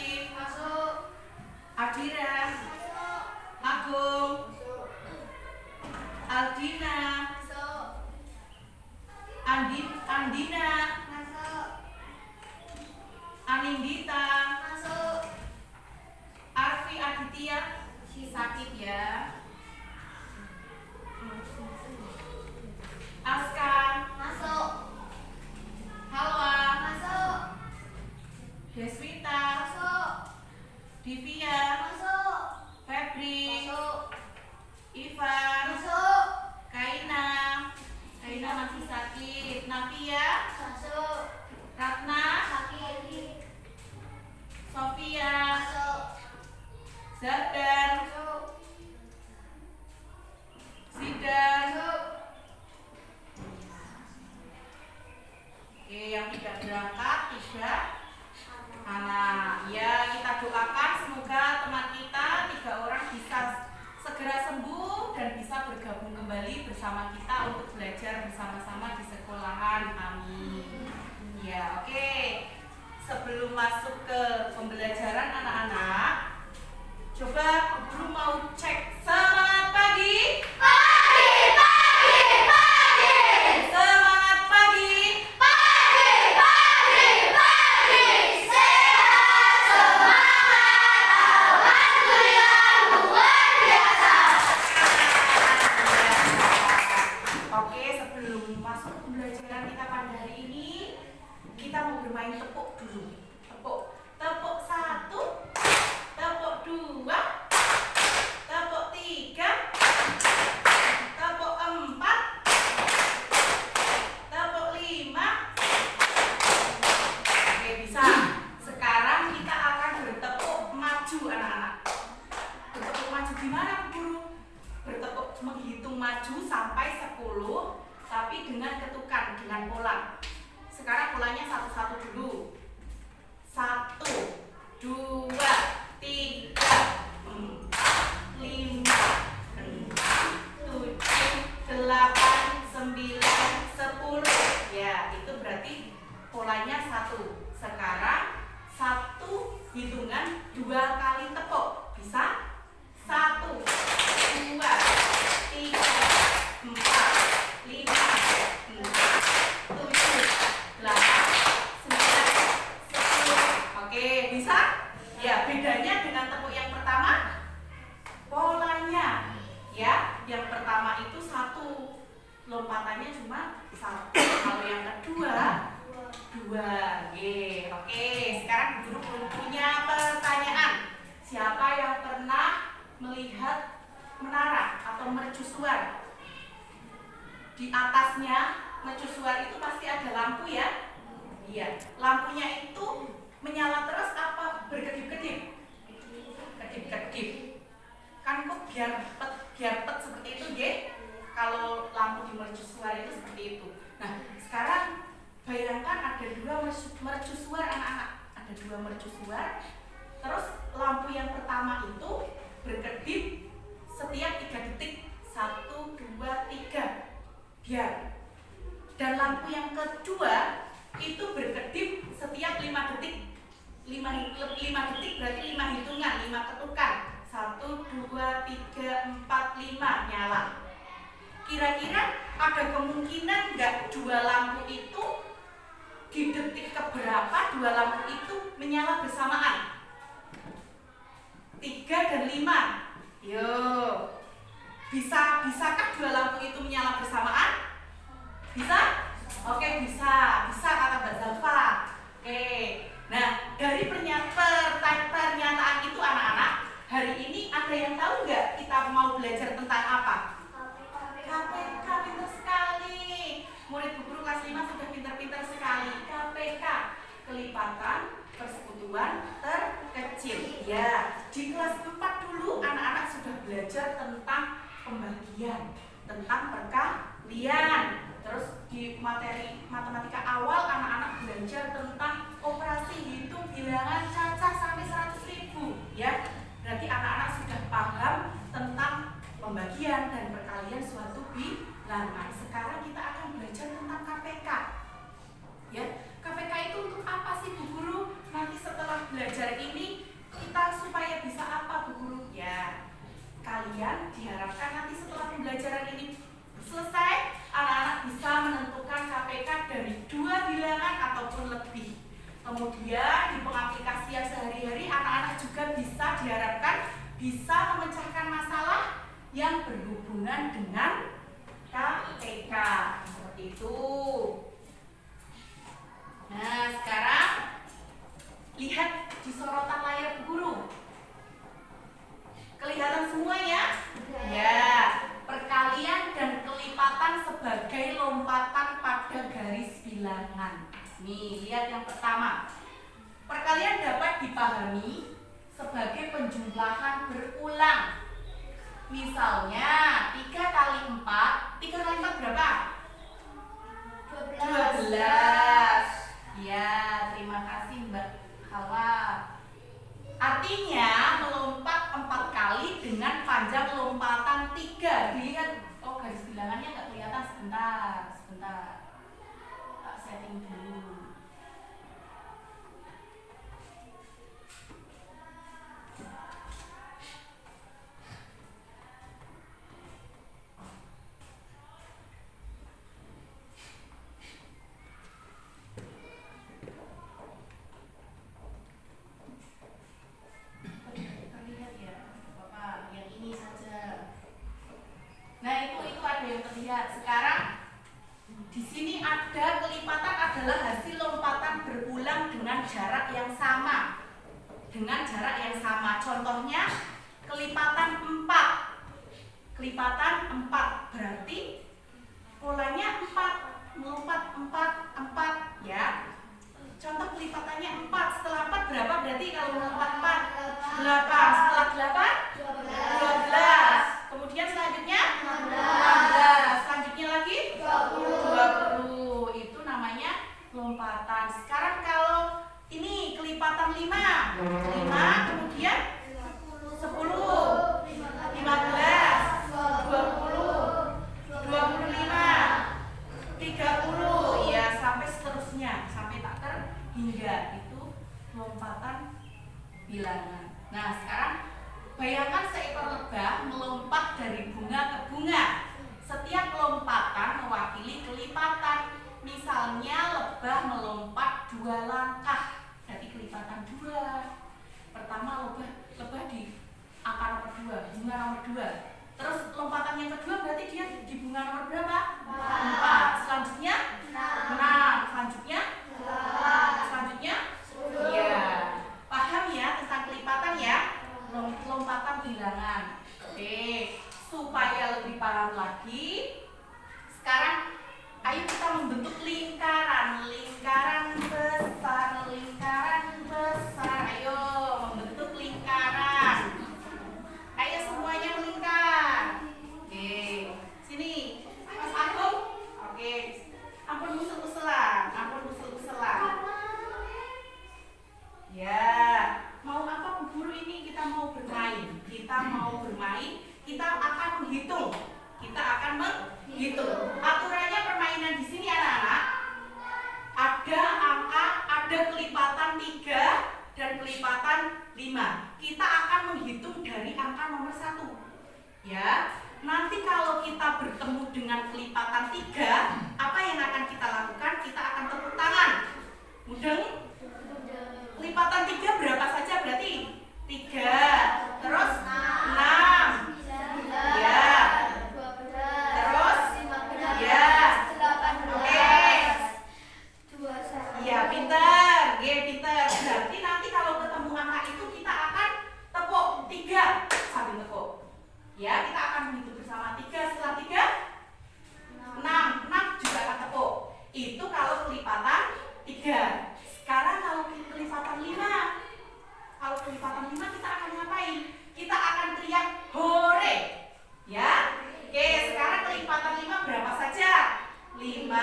Arif, Masuk. Adira, Masuk. Agung, Masuk. Aldina, Masuk. Andina, Masuk. Anindita, Masuk. Arfi Aditya, sakit ya. Aska, Masuk. Halwa, Masuk. Deswita, Masuk. Divya, Masuk. Febri, Masuk. Ivan, Masuk. Kaina masih sakit. Navia, Masuk. Ratna, Sakit. Sofia, Masuk. Zardan, Masuk. Zidan. Masuk. Oke, yang tidak berangkat 3 anak. Ya, kita doakan semoga teman kita 3 orang bisa segera sembuh dan bisa bergabung kembali bersama kita untuk belajar bersama-sama di sekolahan. Amin. Ya, oke. Sebelum masuk ke pembelajaran anak-anak, coba guru mau cek semangat pagi. Semangat pagi. Oke, sebelum masuk pembelajaran kita pada hari ini, kita mau bermain tepuk dulu. Tepuk. Tepuk 1, tepuk 2, tepuk 3, tepuk 4, tepuk 5. Oke, bisa. Sekarang kita akan bertepuk maju anak-anak. Bertepuk maju gimana guru? Bertepuk menghitung maju sampai 10, tapi dengan ketukan, dengan pola. Sekarang polanya satu-satu dulu. 1, 2, 3, 4, 5, 6, 7, 8, 9, 10. Ya, itu berarti polanya 1. Sekarang 1 hitungan 2 kali tepuk. Bisa? 1, 2, 3, 4, 5, 6, 7, 8, 9, 10. Oke, bisa? Ya, bedanya dengan tepuk yang pertama polanya. Ya, yang pertama itu 1, lompatannya cuma 1. Kalau yang kedua 2. Oke, sekarang guru punya pertanyaan. Siapa yang pernah melihat menara atau mercusuar? Di atasnya mercusuar itu pasti ada lampu ya? Iya. Lampunya itu menyala terus apa berkedip-kedip? Kedip-kedip. Kan kok biar pet seperti itu, ya? Kalau lampu di mercusuar itu seperti itu. Nah, sekarang bayangkan ada 2 mercusuar anak-anak. Ada 2 mercusuar. Terus lampu yang pertama itu berkedip setiap 3 detik. 1, 2, 3. Biar. Dan lampu yang kedua itu berkedip setiap 5 detik. 5 detik berarti 5 hitungan, 5 ketukan. 1, 2, 3, 4, 5 nyala. Kira-kira ada kemungkinan nggak 2 lampu itu di detik keberapa 2 lampu itu menyala bersamaan? 3 dan 5. Yo. Bisakah 2 lampu itu menyala bersamaan? Bisa? Oke, bisa. Bisa kata Mbak Zalfa. Oke. Nah, dari pernyataan itu anak-anak, hari ini ada yang tahu nggak kita mau belajar tentang apa? KPK, pintar sekali. Murid Bu Guru kelas 5 sudah pintar-pintar sekali. KPK, kelipatan persekutuan terkecil. Ya, di kelas 4 dulu anak-anak sudah belajar tentang pembagian, tentang perkalian. Terus di materi matematika awal anak-anak belajar tentang operasi hitung bilangan cacah sampai 100.000. Ya, berarti anak-anak sudah paham tentang pembagian dan perkalian suatu bilangan. Sekarang kita akan belajar tentang KPK. Ya, KPK itu untuk apa sih Bu Guru? Nanti setelah belajar ini kalian diharapkan nanti setelah pembelajaran ini selesai, anak-anak bisa menentukan KPK dari 2 bilangan ataupun lebih. Kemudian di pengaplikasian sehari-hari anak-anak juga bisa diharapkan bisa memecahkan masalah yang berhubungan dengan KPK. Seperti itu. Nah, sekarang lihat di sorotan layar guru. Kelihatan semua ya? Ya, perkalian dan kelipatan sebagai lompatan pada garis bilangan. Nih, lihat yang pertama. Perkalian dapat dipahami sebagai penjumlahan berulang. Misalnya, 3 kali 4. 3 kali 4 berapa? 12. Ya, terima kasih Mbak Hawa. Artinya melompat 4 kali dengan panjang lompatan 3. Dilihat, oh garis bilangannya nggak kelihatan. Sebentar. Tak setting dulu. Terlihat ya, Bapak, yang ini saja. Nah, itu ada yang terlihat. Sekarang di sini ada kelipatan adalah hasil lompatan berulang dengan jarak yang sama. Contohnya kelipatan 4. Kelipatan 4 berarti polanya 4, melompat 4 ya. Contoh kelipatannya 4. Setelah 4 berapa berarti kalau melompat 4? 8. Setelah 8? 12. Kemudian selanjutnya 16. Selanjutnya lagi 20. Itu namanya lompatan. Sekarang kalau ini kelipatan 5 kemudian 10, 15, 20, 25, 30 ya, sampai seterusnya, sampai tak terhingga. Itu lompatan bilangan. Nah, sekarang bayangkan seekor lebah melompat dari bunga ke bunga. Setiap lompatan mewakili kelipatan. Misalnya lebah melompat 2 langkah, berarti kelipatan 2. Pertama lebah di angka nomor 2, bunga nomor 2. Terus lompatan yang kedua berarti dia di bunga nomor berapa? 4. Selanjutnya 6. Selanjutnya 10. Iya. Paham ya tentang kelipatan ya? Lompatan bilangan. Oke, supaya lebih paham lagi, sekarang ayo kita membentuk lingkaran besar. Ayo membentuk lingkaran. Ayo semuanya melingkar. Oke, sini Mas Agung. Oke, ampun usul-usulan. Ya, mau apa Bu Guru ini? Kita mau bermain. Kita akan menghitung. Aturannya permainan di sini anak-anak. Ada angka, ada kelipatan 3 dan kelipatan 5. Kita akan menghitung dari angka nomor 1. Ya, nanti kalau kita bertemu dengan kelipatan 3, apa yang akan kita lakukan? Kita akan tepuk tangan. Mudeng? Kelipatan 3 berapa saja berarti? 3. Terus 6. Ya. Terus ya. Oke. Iya, pintar. Berarti nanti kalau ketemu angka itu kita akan tepuk 3 sambil tepuk. Ya, kita akan menghitung bersama 3. Setelah 3 6 juga akan tepuk. Itu kalau kelipatan 3. Sekarang kalau kelipatan 5. Kalau kelipatan 5 kita akan ngapain? Kita akan teriak hore. Ya. Oke, sekarang kelipatan 5 berapa saja? 5, 10,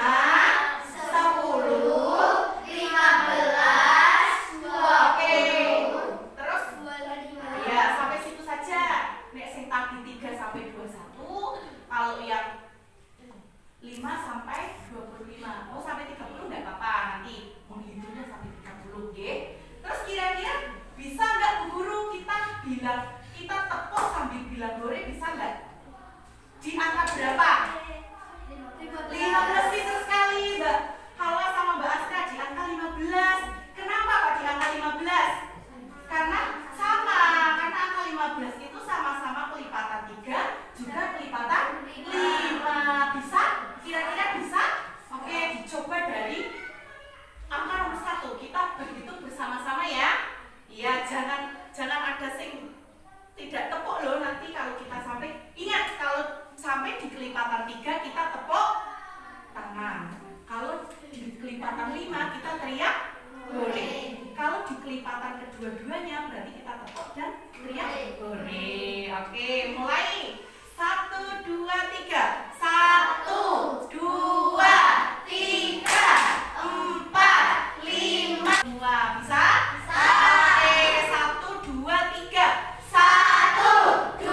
15, 20. Terus? Ya, sampai situ saja. Nek sing tadi 3 sampai 21, kalau yang 5 sampai 25. Oh, sampai 30 enggak apa-apa, nanti menghitungnya sampai 30, nggih. Terus kira-kira bisa enggak Bu Guru kita tepuk sambil bilang hore, bisa berapa? 15, pintar sekali Mbak Hala sama Mbak Astra di angka 15. Kenapa kok di angka 15? Karena angka 15 itu sama-sama pelipatan 3 juga pelipatan 5. Bisa? Kira-kira bisa? Oke, dicoba dari angka nomor 1. Kita berhitung bersama-sama ya. Iya, jangan ada sing tidak tepuk loh nanti kalau kita sampai. Ingat, kalau sampai di kelipatan 3 kita tepuk tangan. Kalau di kelipatan 5 kita teriak hore. Kalau di kelipatan kedua-duanya berarti kita tepuk dan teriak hore. Oke, mulai. 1, 2, 3. 1, 2, 3, 4, 5. 2. Bisa? Oke, 1, 2, 3. 1, 2,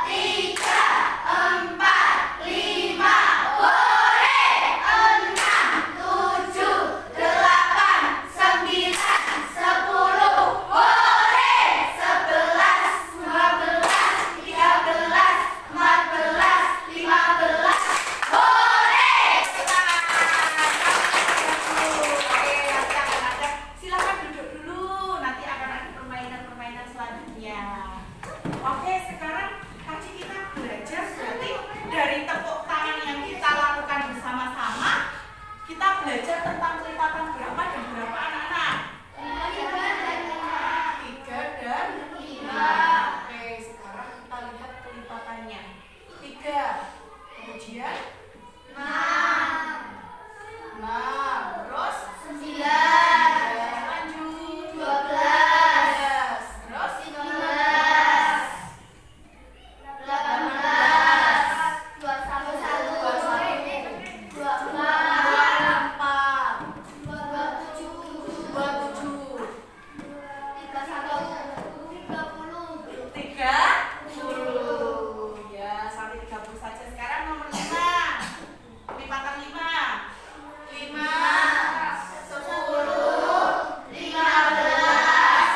3, 4, 5. Hore! 6, 7, 8, 9, 10. Hore! 11, 12, 13, 14, 15. Hore! Silakan duduk dulu. Nanti akan ada permainan-permainan selanjutnya. Oke, sekarang tadi kita belajar berarti dari tepuk tangan yang kita lakukan bersama-sama, kita belajar tentang kelipatan berapa dan berapa anak-anak? 3 dan 5. Oke, sekarang kita lihat kelipatannya. 3. Kemudian 6. Terus 9. Lanjut 12. Terus 15. 18. 21. 24. 27. 30. Ya, sampai 30 saja. Sekarang nomor 5. Kelipatan 5. 5, 10, 15,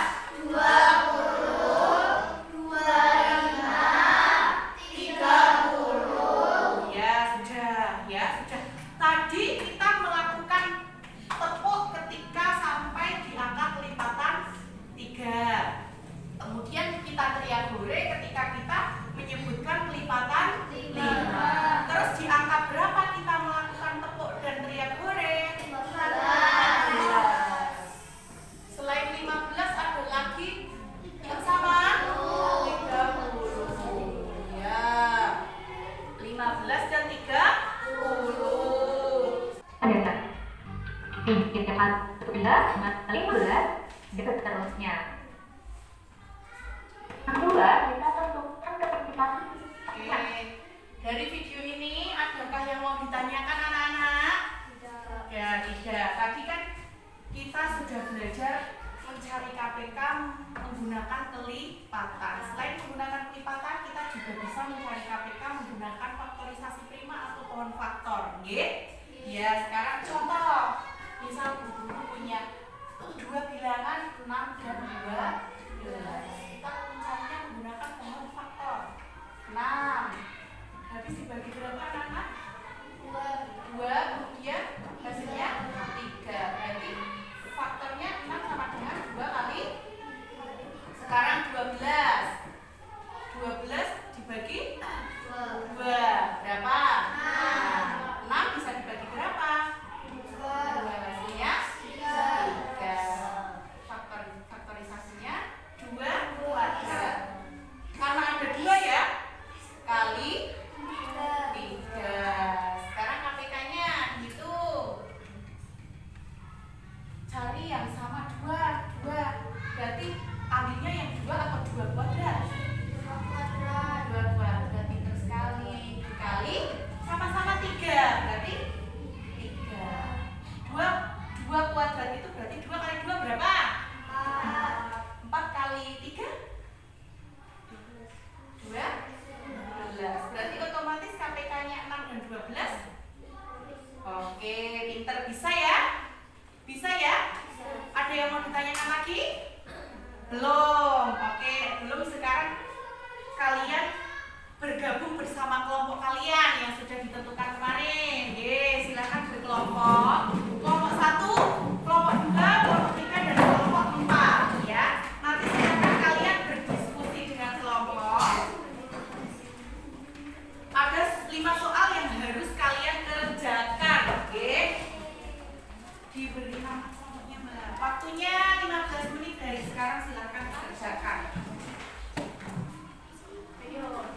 20, 25, 30. Ya, sudah. Tadi kita melakukan tepuk ketika sampai di angka kelipatan 3. Kemudian kita teriak hore ketika kita menyebutkan kelipatan 5. Terus di angka berapa kita melakukan tepuk dan teriak hore? 15. Selain 15 ada lagi yang sama? 30. Ya. 15 dan 30. Ada nggak? Kita harus 11, 15, gitu seterusnya. Yang kedua, kita tentukan ketertiban. Oke. Dari video ini adakah yang mau ditanyakan anak-anak? Ya, tidak. Tadi kan kita sudah belajar mencari KPK menggunakan kelipatan. Selain menggunakan kelipatan, kita juga bisa mencari KPK menggunakan faktorisasi prima atau pohon faktor. Nggih? Ya, sekarang contoh. Misal guru punya 2 bilangan 6 dan 12. Kita mencarinya menggunakan pohon faktor. 6 habis dibagi berapa anak-anak? 2, kemudian hasilnya 3. Berarti faktornya 6 sama dengan 2 kali. Sekarang 12 dibagi 2 berapa? 6 bisa dibagi berapa? 2, hasilnya 3. Faktorisasinya 2 kuadrat. Karena ada 2 ya, kali 3. Sekarang KPK-nya dihitung. Cari yang sama 2. Berarti ambilnya yang 2 atau 2 kuadrat? 2 kuadrat. sudah ditentukan kemarin. Silakan berkelompok. Kelompok 1, kelompok 2, kelompok 3, dan kelompok 4 ya. Nanti silakan kalian berdiskusi dengan kelompok. Ada 5 soal yang harus kalian kerjakan, oke? Diberi nama kelompoknya, Mbak. Waktunya 15 menit dari sekarang, silakan kerjakan. Ayo.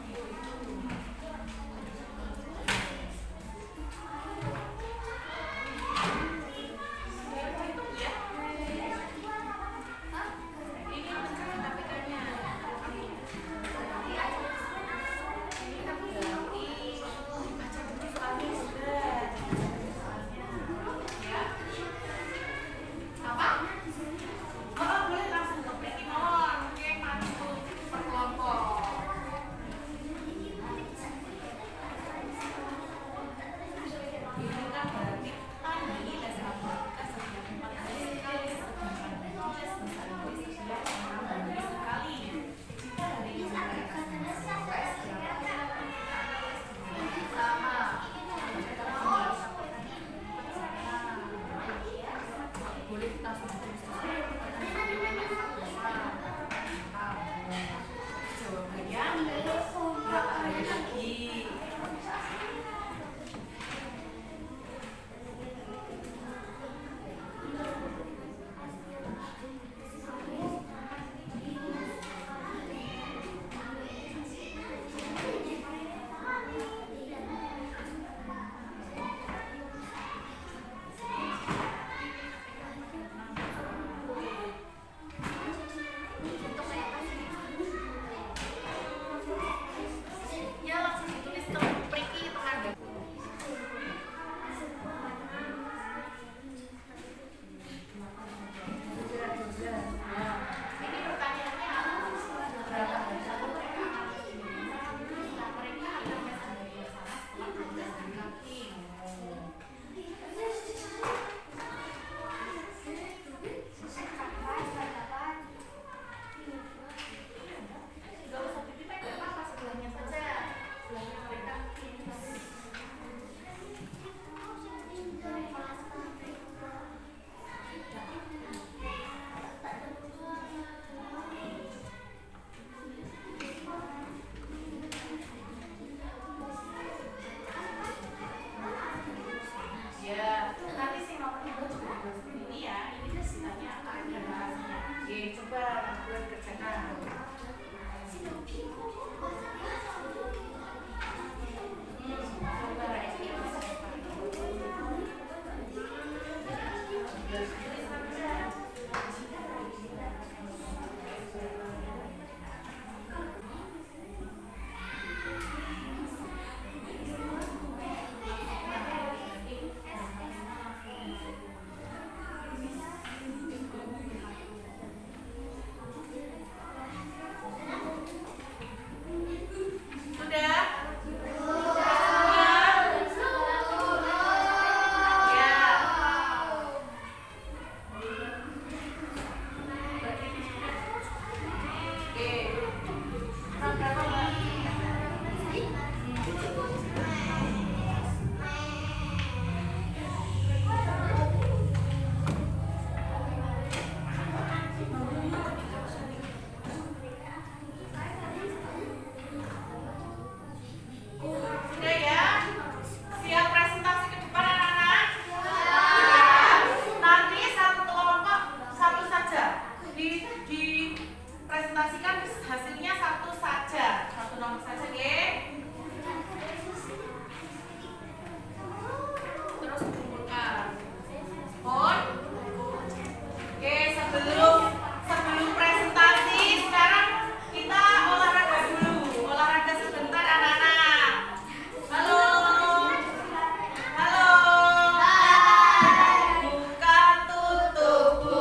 Buka tutup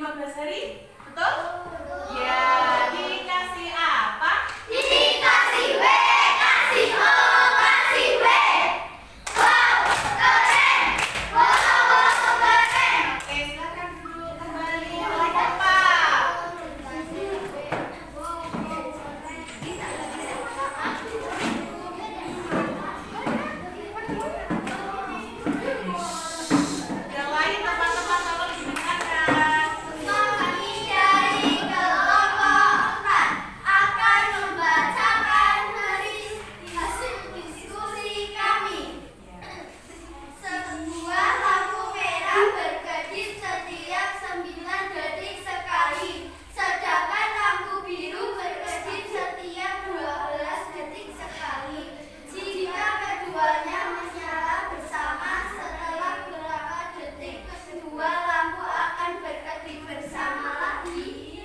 15 hari? Betul? Ya, dikasih apa? Dikasih W, kasih O, kasih W. Wow, keren. Wow, keren. Oke, silakan duduk kembali oleh Bapak. Yang lain teman-teman tolong didengarkan. Kami dari kelompok 4 akan membacakan hasil diskusi kami. Sebuah lampu merah berkedip setiap 9 detik sekali, sedangkan lampu biru berkedip setiap 12 detik sekali. Jika keduanya menyala bersama setelah berapa detik, kedua lampu akan berkedip bersama lagi.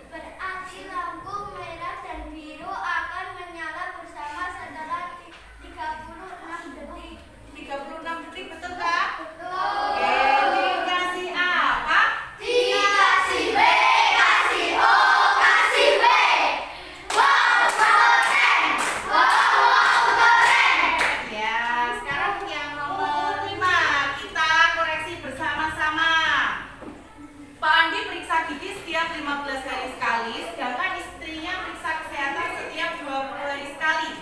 Berarti lampu merah dan biru akan menyala bersama setelah 36 detik. 36 detik, betul Kak? Betul. Oke, dikasih apa? Dikasih W, kasih O, kasih W. Wow, keren. Wow, keren. Ya, sekarang yang nomor 5 kita koreksi bersama-sama. Pak Andi periksa gigi setiap 15 hari sekali, sedangkan istrinya periksa kesehatan setiap 20 hari sekali.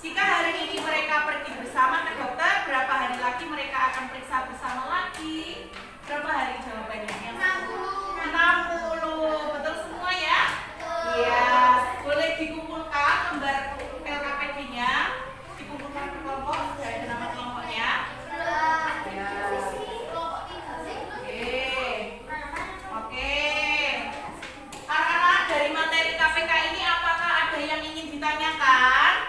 Jika hari ini mereka pergi bersama ke dokter, berapa hari lagi mereka akan periksa bersama lagi? Berapa hari jawabannya? 60. Betul semua ya? Iya, boleh dikumpulkan gambar LKPD-nya, dikumpulkan ke kelompok, sudah ada nama kelompoknya. Oke. Anak-anak, dari materi KPK ini apakah ada yang ingin ditanyakan?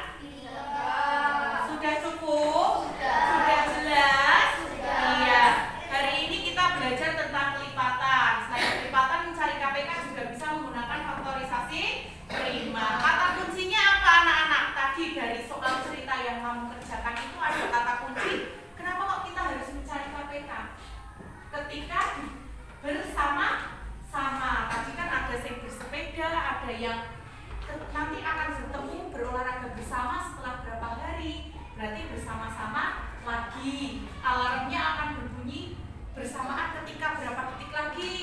Sudah cukup? Sudah jelas? Iya. Hari ini kita belajar tentang kelipatan. Selain kelipatan, mencari KPK juga bisa menggunakan faktorisasi prima. Kata kuncinya apa anak-anak? Tadi dari soal cerita yang kamu kerjakan itu ada kata kunci. Kenapa kok kita harus mencari KPK? Ketika bersama-sama, tadi kan ada yang bersepeda, ada yang nanti akan bertemu berolahraga bersama setelah berapa hari, berarti bersama-sama lagi. Alarmnya akan berbunyi bersamaan ketika berapa detik lagi,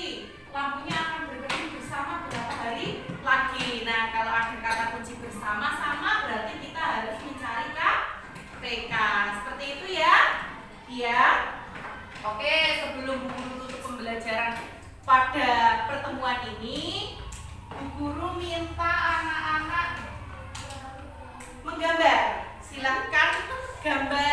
lampunya akan berkedip bersama berapa hari lagi. Nah, kalau ada kata kunci bersama-sama berarti kita harus mencari KPK. Seperti itu ya? Iya. Oke, sebelum Bu Guru tutup pembelajaran pada pertemuan ini, Bu Guru minta anak-anak menggambar. Silahkan gambar